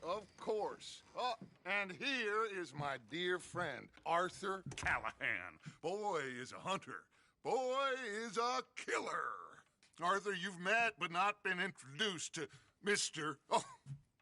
of course. Oh, and here is my dear friend, Arthur Callahan. Boy is a hunter. Boy is a killer. Arthur, you've met but not been introduced to Mr. Oh,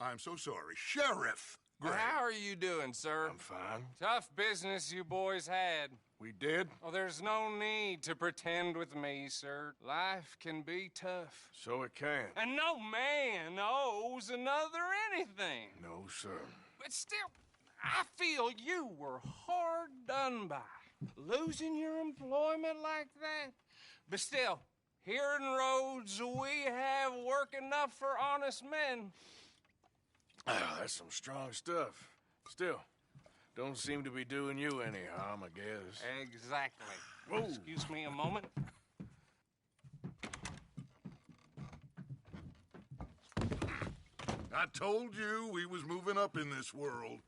I'm so sorry, Sheriff Gray. How are you doing, sir? I'm fine. Tough business you boys had. We did? Oh, there's no need to pretend with me, sir. Life can be tough. So it can. And no man owes another anything. No, sir. But still, I feel you were hard done by. Losing your employment like that. But still, here in Rhodes, we have work enough for honest men. Ah, that's some strong stuff. Still, don't seem to be doing you any harm, I guess. Exactly. Whoa. Excuse me a moment. I told you we was moving up in this world.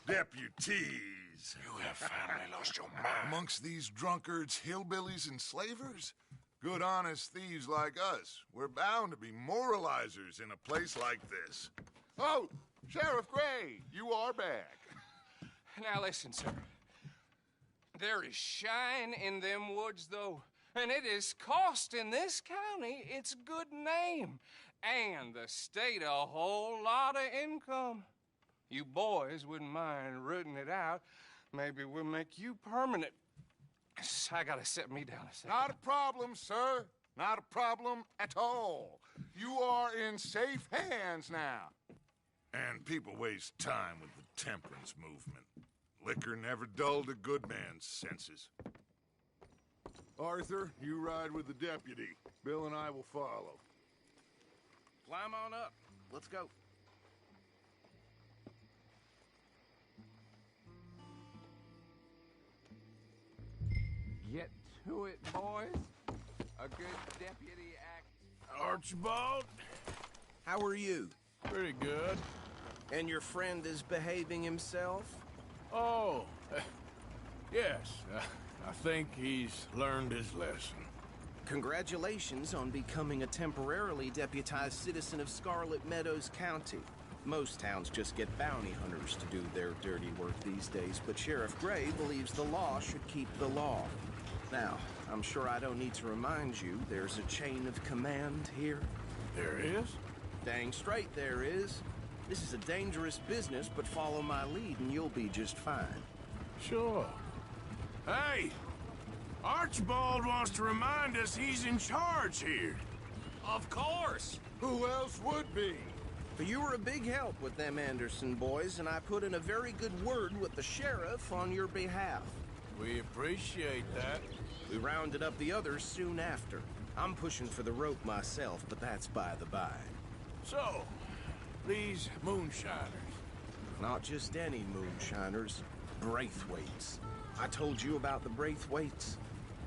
Deputies. You have finally lost your mind. Amongst these drunkards, hillbillies, and slavers? Good, honest thieves like us. We're bound to be moralizers in a place like this. Oh, Sheriff Gray, you are back. Now listen, sir. There is shine in them woods, though, and it is costing this county its good name and the state a whole lot of income. You boys wouldn't mind rooting it out. Maybe we'll make you permanent. I gotta set me down a second. Not a problem, sir. Not a problem at all. You are in safe hands now. And people waste time with the temperance movement. Liquor never dulled a good man's senses. Arthur, you ride with the deputy. Bill and I will follow. Climb on up. Let's go. Get to it, boys. A good deputy act. Archibald? How are you? Pretty good. And your friend is behaving himself? Oh, yes. I think he's learned his lesson. Congratulations on becoming a temporarily deputized citizen of Scarlet Meadows County. Most towns just get bounty hunters to do their dirty work these days, but Sheriff Gray believes the law should keep the law. Now, I'm sure I don't need to remind you, there's a chain of command here. There is? Dang straight there is. This is a dangerous business, but follow my lead and you'll be just fine. Sure. Hey! Archibald wants to remind us he's in charge here. Of course. Who else would be? But you were a big help with them Anderson boys, and I put in a very good word with the sheriff on your behalf. We appreciate that. We rounded up the others soon after. I'm pushing for the rope myself, but that's by the by. So, these moonshiners. Not just any moonshiners, Braithwaites. I told you about the Braithwaites.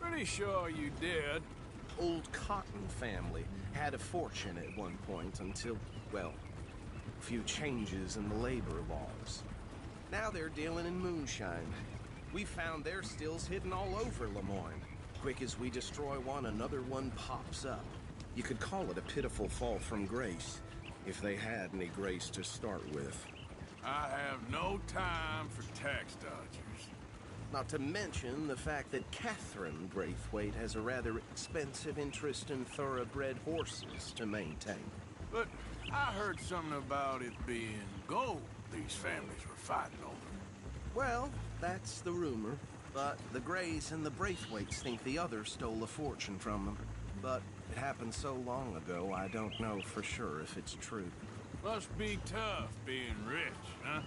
Pretty sure you did. Old Cotton family had a fortune at one point until, well, a few changes in the labor laws. Now they're dealing in moonshine. We found their stills hidden all over Lemoyne. Quick as we destroy one, another one pops up. You could call it a pitiful fall from grace, if they had any grace to start with. I have no time for tax dodgers. Not to mention the fact that Catherine Braithwaite has a rather expensive interest in thoroughbred horses to maintain. But I heard something about it being gold these families were fighting over. Well, that's the rumor. But the Grays and the Braithwaites think the other stole a fortune from them. But it happened so long ago, I don't know for sure if it's true. Must be tough being rich, huh?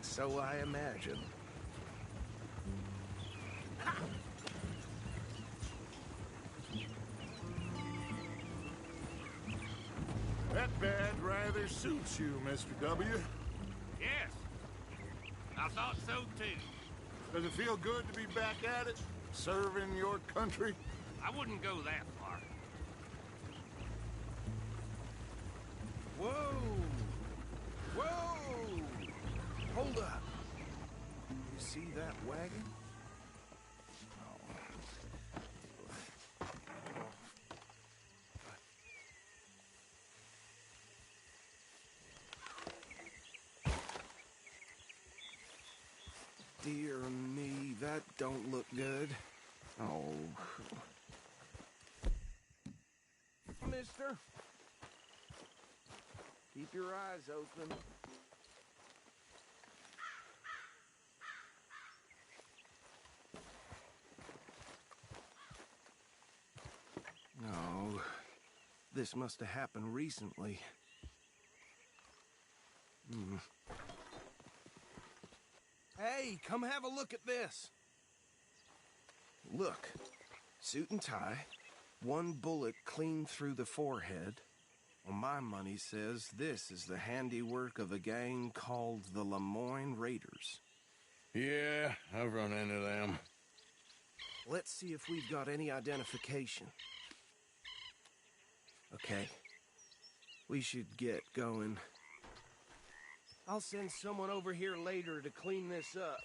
So I imagine. That badge rather suits you, Mr. W. Yes, I thought so too. Does it feel good to be back at it? Serving your country? I wouldn't go that far. Whoa! Whoa! Hold up. You see that wagon? dear me, that don't look good. Oh. Mister, keep your eyes open. No, this must have happened recently. Hey, come have a look at this. Look, suit and tie, one bullet clean through the forehead. Well, my money says this is the handiwork of a gang called the Lemoyne Raiders. Yeah, I've run into them. Let's see if we've got any identification. Okay, we should get going. I'll send someone over here later to clean this up.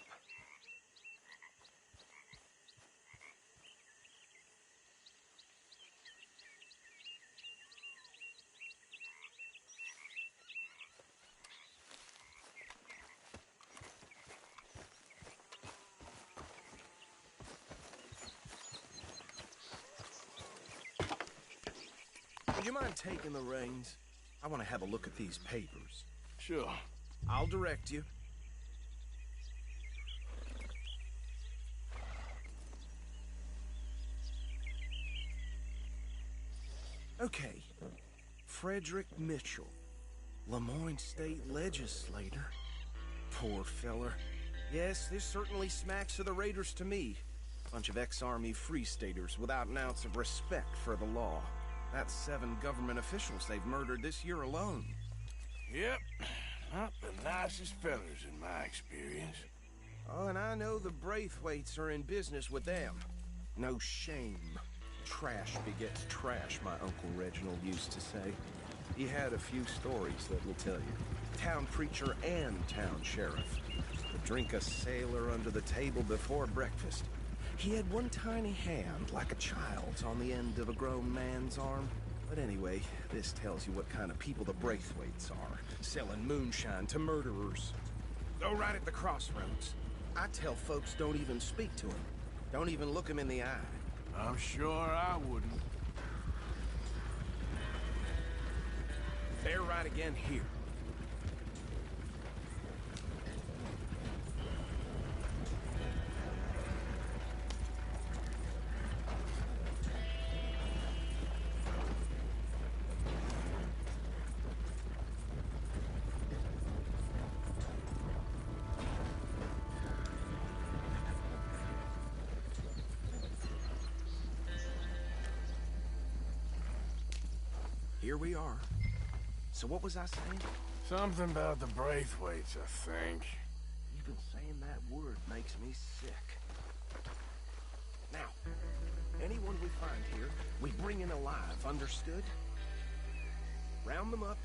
Would you mind taking the reins? I want to have a look at these papers. Sure. I'll direct you. Okay. Frederick Mitchell, Lemoyne State Legislator. Poor feller. Yes, this certainly smacks of the Raiders to me. Bunch of ex-Army Free Staters without an ounce of respect for the law. That's 7 government officials they've murdered this year alone. Yep. Not the nicest fellas in my experience. Oh, and I know the Braithwaites are in business with them. No shame. Trash begets trash, my Uncle Reginald used to say. He had a few stories that will tell you. Town preacher and town sheriff. Would drink a sailor under the table before breakfast. He had one tiny hand, like a child's, on the end of a grown man's arm. But anyway, this tells you what kind of people the Braithwaites are. Selling moonshine to murderers. Go right at the crossroads. I tell folks don't even speak to him. Don't even look him in the eye. I'm sure I wouldn't. They're right again here. Here we are. So what was I saying? Something about the Braithwaites, I think. Even saying that word makes me sick. Now, anyone we find here, we bring in alive, understood? Round them up,